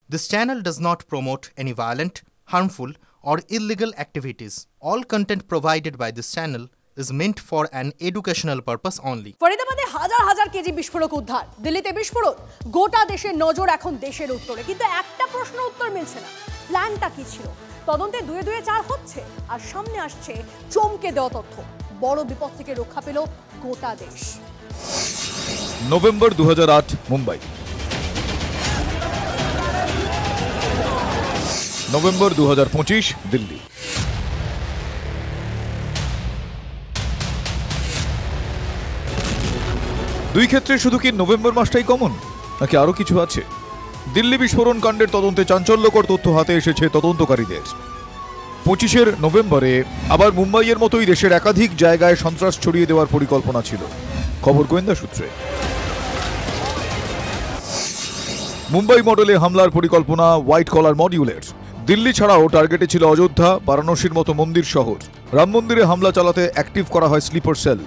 This channel does not promote any violent, harmful, or illegal activities. All content provided by this channel is meant for an educational purpose only. ফরিদাবাদে হাজার হাজার KG বিস্ফোরক উদ্ধার, দিল্লিতে বিস্ফোরণ, গোটা দেশের নজর এখন দেশের উত্তরে। কিন্তু একটা প্রশ্ন উত্তর মিলছে না, প্ল্যানটা কি ছিল? তদন্তে দুয়ে দুয়ে চার হচ্ছে, আর সামনে আসছে চমকে দেওয়া তথ্য। বড় বিপদ থেকে রক্ষা পেল গোটা দেশ। November 2008 Mumbai, November 2025 Delhi. দুই ক্ষেত্রে শুধু কি নভেম্বর মাসটাই কমন, নাকি আরো কিছু আছে? দিল্লি বিস্ফোরণ কাণ্ডের তদন্তে চাঞ্চল্যকর তথ্য হাতে এসেছে তদন্তকারীদের। 25 নভেম্বরে আবার মুম্বাইয়ের মতোই দেশের একাধিক জায়গায় সন্ত্রাস ছড়িয়ে দেওয়ার পরিকল্পনা ছিল, খবর গোয়েন্দা সূত্রে। মুম্বাই মডেলে হামলার পরিকল্পনা হোয়াইট কলার মডিউলের। দিল্লি ছাড়াও টার্গেটে ছিল অযোধ্যা, বারাণসীর মতো মন্দির শহর। রাম মন্দিরে হামলা চালাতে অ্যাক্টিভ করা হয় স্লিপার সেল।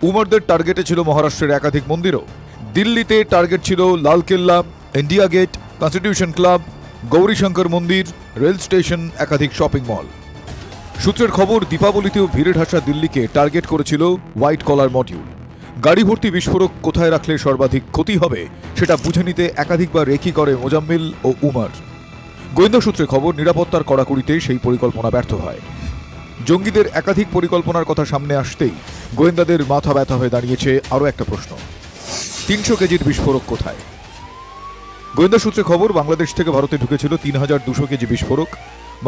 উমরদের টার্গেটে ছিল মহারাষ্ট্রের একাধিক মন্দিরও। দিল্লিতে টার্গেট ছিল Lalkella, India gate, constitution club, Gaurishankar মন্দির, রেল স্টেশন, একাধিক শপিং মল। সূত্রের খবর, দীপাবলিতেও ভিড়ে ঢাসা দিল্লিকে টার্গেট করেছিল হোয়াইট কলার মডিউল। গাড়ি ভর্তি বিস্ফোরক কোথায় রাখলে সর্বাধিক ক্ষতি হবে সেটা বুঝে নিতে একাধিকবার রেকি করে মোজাম্মিল ও উমর। গোয়েন্দা সূত্রে খবর, নিরাপত্তার কড়াকড়িতে সেই পরিকল্পনা ব্যর্থ হয়। জঙ্গিদের একাধিক পরিকল্পনার কথা সামনে আসতেই গোয়েন্দাদের মাথা ব্যথা হয়ে দাঁড়িয়েছে আরও একটা প্রশ্ন, 300 কেজির বিস্ফোরক কোথায়? গোয়েন্দা সূত্রে খবর, বাংলাদেশ থেকে ভারতে ঢুকেছিল 3200 কেজি বিস্ফোরক।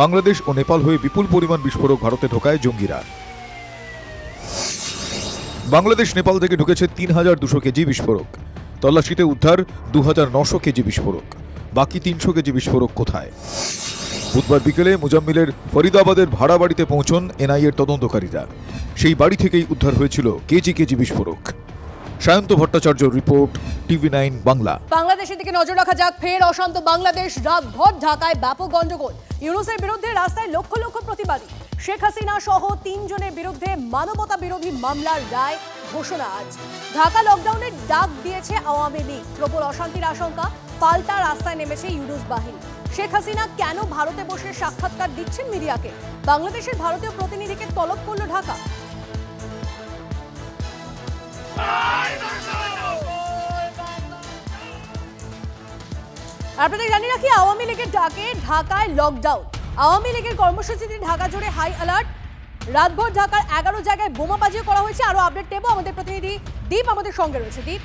বাংলাদেশ ও নেপাল হয়ে বিপুল পরিমাণ বিস্ফোরক ভারতে ঢোকায় জঙ্গিরা। বাংলাদেশ নেপাল থেকে ঢুকেছে 3200 কেজি বিস্ফোরক। তল্লাশিতে উদ্ধার 2900 কেজি বিস্ফোরক। বাকি 300 কেজি বিস্ফোরক কোথায়? বুধবার বিকেলে মুজাম্মিলের ফরিদাবাদের ভাড়া বাড়িতে পৌঁছন এনআইএর তদন্তকারীরা। সেই বাড়ি থেকেই উদ্ধার হয়েছিল কেজি কেজি বিস্ফোরক। Sayanta Bhattacharya report, TV9 Bangla. বাংলাদেশের দিকে নজর রাখা যাক। ফের অশান্ত বাংলাদেশ, রাতভর ঢাকায় ব্যাপক গন্ডগোল। ইউনূসের বিরুদ্ধে রাস্তায় লক্ষ লক্ষ প্রতিবাদী। শেখ হাসিনা সহ 3 জনের বিরুদ্ধে মানবতা বিরোধী মামলার রায় ঘোষণা আজ। ঢাকা লকডাউনের ডাক দিয়েছে আওয়ামী লীগ। প্রবল অশান্তির আশঙ্কা, পাল্টা রাস্তায় নেমেছে ইউনূস বাহিনী। শেখ হাসিনা কেন ভারতে বসে সাক্ষাৎকার দিচ্ছেন মিডিয়াকে? বাংলাদেশের ভারতীয় প্রতিনিধিকে তলব করল ঢাকা। আপনাদের জানি রাখি, আওয়ামী লীগের ডাকে ঢাকায় লকডাউন। আওয়ামী লীগের কর্মসূচিতে ঢাকা জুড়ে হাই অ্যালার্ট। রাতভর ঢাকার 11 জায়গায় বোমাবাজিও করা হয়েছে। আরো আপডেট দেব, আমাদের প্রতিনিধি দীপ আমাদের সঙ্গে রয়েছে। দীপ,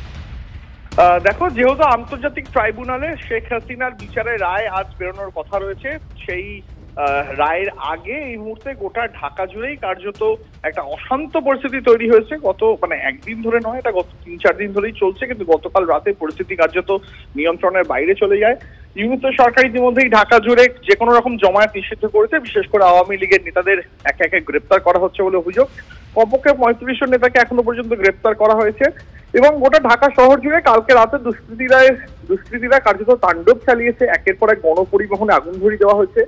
দেখো, যেহেতু আন্তর্জাতিক ট্রাইব্যুনালে শেখ হাসিনার বিচারের রায় আজ বেরোনোর কথা রয়েছে, সেই রায়ের আগে এই মুহূর্তে গোটা ঢাকা জুড়েই কার্যত একটা অশান্ত পরিস্থিতি তৈরি হয়েছে। গত একদিন ধরে নয়, এটা গত 3-4 দিন ধরেই চলছে, কিন্তু গতকাল রাতে পরিস্থিতি কার্যত নিয়ন্ত্রণের বাইরে চলে যায়। ইউনূসের সরকার ইতিমধ্যেই ঢাকা জুড়ে যে কোনো রকম জমায়েত নিষিদ্ধ করেছে। বিশেষ করে আওয়ামী লীগের নেতাদের একে একে গ্রেপ্তার করা হচ্ছে বলে অভিযোগ। কমপক্ষে 35 জন নেতাকে এখনো পর্যন্ত গ্রেপ্তার করা হয়েছে। এবং গোটা ঢাকা শহর জুড়ে কালকে রাতে দুষ্কৃতীরা কার্যত তাণ্ডব চালিয়েছে। একের পর এক গণপরিবহনে আগুন ধরিয়ে দেওয়া হয়েছে।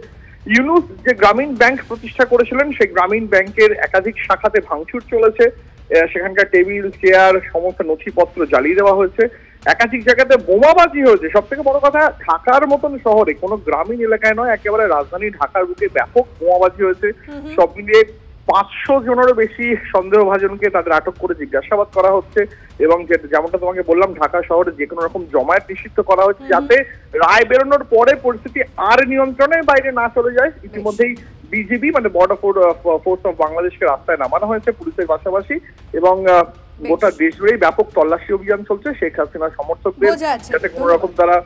ইউনূস যে গ্রামীণ ব্যাংক প্রতিষ্ঠা করেছিলেন, সেই গ্রামীণ ব্যাংকের একাধিক শাখাতে ভাঙচুর চলেছে। সেখানকার টেবিল, চেয়ার, সমস্ত নথিপত্র জ্বালিয়ে দেওয়া হয়েছে। একাধিক জায়গাতে বোমাবাজি হয়েছে। সব থেকে বড় কথা, ঢাকার মতন শহরে, কোনো গ্রামীণ এলাকায় নয়, একেবারে রাজধানী ঢাকার বুকে ব্যাপক বোমাবাজি হয়েছে। সব মিলিয়ে 500 জনেরও বেশি সন্দেহভাজনকে তাদের আটক করে জিজ্ঞাসাবাদ করা হচ্ছে। এবং যেমনটা তোমাকে বললাম, ঢাকা শহরে যে কোনো রকম জমায়েত নিষিদ্ধ করা হচ্ছে, যাতে রায় বেরোনোর পরে পরিস্থিতি আর নিয়ন্ত্রণের বাইরে না চলে যায়। ইতিমধ্যেই বিজিবি বর্ডার ফোর্স অফ বাংলাদেশকে রাস্তায় নামানো হয়েছে পুলিশের পাশাপাশি। এবং গোটা দেশ জুড়েই ব্যাপক তল্লাশি অভিযান চলছে শেখ হাসিনার সমর্থকদের, যাতে কোনো রকম তারা।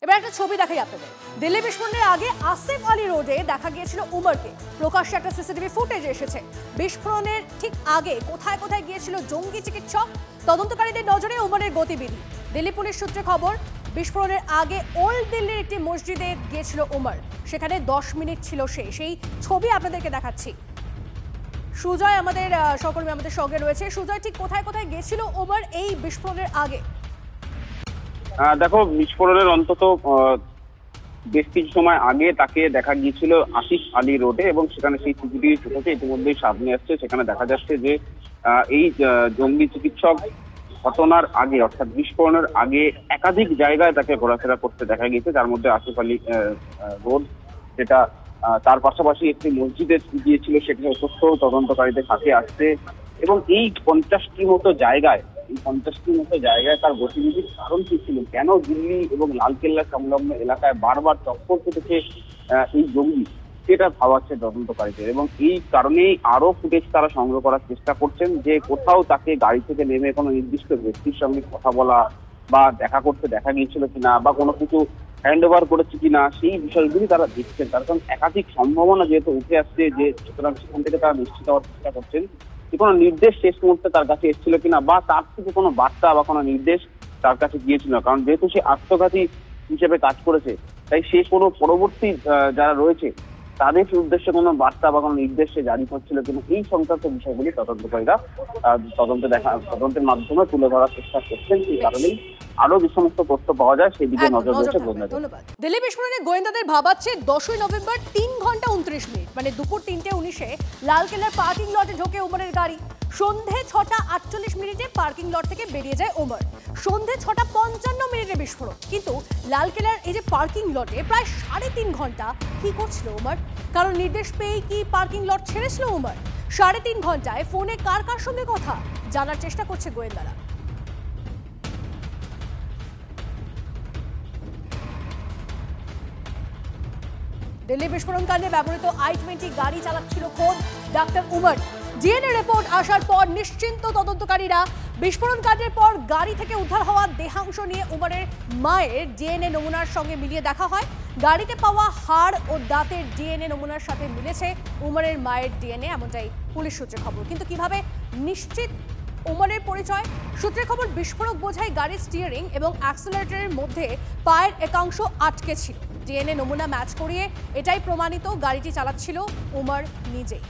এবার একটা ছবি দেখাই আপনাদের। দিল্লি বিস্ফোরণের আগে আসিফ আলী রোডে দেখা গিয়েছিল উমরকে। প্রকাশ্যে একটা সিসিটিভি ফুটেজ এসেছে। বিস্ফোরণের ঠিক আগে কোথায় কোথায় গিয়েছিল জঙ্গি চিকিৎসক? তদন্তকারীদের নজরে উমরের গতিবিধি। দিল্লি পুলিশ সূত্রে খবর, বিস্ফোরণের আগে ওল্ড দিল্লির একটি মসজিদে গিয়েছিল উমর। সেখানে 10 মিনিট ছিল সেই ছবি আপনাদেরকে দেখাচ্ছি। সুজয় আমাদের সহকর্মী আমাদের সঙ্গে রয়েছে। সুজয়, ঠিক কোথায় কোথায় গিয়েছিল উমর এই বিস্ফোরণের আগে? দেখো, বিস্ফোরণের অন্তত বেশ কিছু সময় আগে তাকে দেখা গিয়েছিল আসিফ আলী রোডে, এবং সেখানে সেই সিসিটিভি ফুটেজে ইতিমধ্যেই সামনে আসছে। সেখানে দেখা যাচ্ছে যে এই জঙ্গি চিকিৎসক ঘটনার আগে অর্থাৎ বিস্ফোরণের আগে একাধিক জায়গায় তাকে ঘোরাফেরা করতে দেখা গিয়েছে, যার মধ্যে আসিফ আলী রোড, যেটা তার পাশাপাশি একটি মসজিদে গিয়েছিল, সেখানে তথ্য তদন্তকারীদের কাছে আসছে। এবং এই 50টির মতো জায়গায় তার গতিবিধির কারণ কি ছিল, কেন দিল্লি এবং লালকেল্লা সংলগ্ন এলাকায় বারবার চক্কর কেটেছে এই জঙ্গি, সেটা ভাবাচ্ছে তদন্তকারীদের। এবং এই কারণেই আরো ফুটেজ তারা সংগ্রহ করার চেষ্টা করছেন, যে কোথাও তাকে গাড়ি থেকে নেমে কোনো নির্দিষ্ট ব্যক্তির সঙ্গে কথা বলা বা দেখা করতে দেখা গিয়েছিল কিনা, বা কোনো কিছু হ্যান্ড ওভার করেছে কিনা, সেই বিষয়গুলি তারা দেখছেন। তার কারণ একাধিক সম্ভাবনা যেহেতু উঠে আসছে, যে সুতরাং সেখান থেকে তারা নিশ্চিত হওয়ার চেষ্টা করছেন যে কোনো নির্দেশ শেষ মুহূর্তে তার কাছে এসেছিল কিনা, বা তার থেকে কোনো বার্তা বা কোনো নির্দেশ তার কাছে গিয়েছিল। কারণ যেহেতু সে আত্মঘাতী হিসেবে কাজ করেছে, তাই সে কোনো পরবর্তী যারা রয়েছে তাদের উদ্দেশ্যে কোনো বার্তা বা কোনো নির্দেশ জারি করছিল কিনা, এই সংক্রান্ত বিষয়গুলি তদন্তকারীরা তদন্তের মাধ্যমে তুলে ধরার চেষ্টা করছেন। সেই কারণেই আরো যে সমস্ত তথ্য পাওয়া যায় সেদিকে নজর রয়েছে গোয়েন্দাদের। ধন্যবাদ। দিল্লি বিস্ফোরণে গোয়েন্দাদের ভাবাচ্ছে 10ই নভেম্বর 3 ঘন্টা 29 মিনিট মানে দুপুর 3:19 লালকেল্লার পার্কিং লটে ঢোকে ওমরের গাড়ি। সন্ধে 6টা 48 মিনিটে পার্কিং লট থেকে বেরিয়ে যায় ওমর। সন্ধে 6টা 55 মিনিটে বিস্ফোরণ। কিন্তু লালকেল্লার এই যে পার্কিং লটে প্রায় 3.5 ঘন্টা কি করছিল ওমর? কারণ নির্দেশ পেয়ে কি পার্কিং লট ছেড়েছিল ওমর? 3.5 ঘন্টায় ফোনে কার কার সঙ্গে কথা জানার চেষ্টা করছে গোয়েন্দারা। দিল্লি বিস্ফোরণ কাণ্ডে ব্যবহৃত i-20 গাড়ি চালাচ্ছিল খোদ ডাক্তার উমর। ডিএনএ রিপোর্ট আসার পর নিশ্চিন্ত তদন্তকারীরা। বিস্ফোরণ কাণ্ডের পর গাড়ি থেকে উদ্ধার হওয়া দেহাংশ নিয়ে উমরের মায়ের ডিএনএ নমুনার সঙ্গে মিলিয়ে দেখা হয়। গাড়িতে পাওয়া হাড় ও দাঁতের ডিএনএ নমুনার সাথে মিলেছে উমরের মায়ের ডিএনএ, এমনটাই পুলিশ সূত্রে খবর। কিন্তু কিভাবে নিশ্চিত উমরের পরিচয়? সূত্রের খবর, বিস্ফোরক বোঝাই গাড়ির স্টিয়ারিং এবং অ্যাক্সেলারেটরের মধ্যে পায়ের একাংশ আটকে ছিল। ডিএনএ নমুনা ম্যাচ করিয়ে এটাই প্রমাণিত গাড়িটি চালাচ্ছিল উমর নিজেই।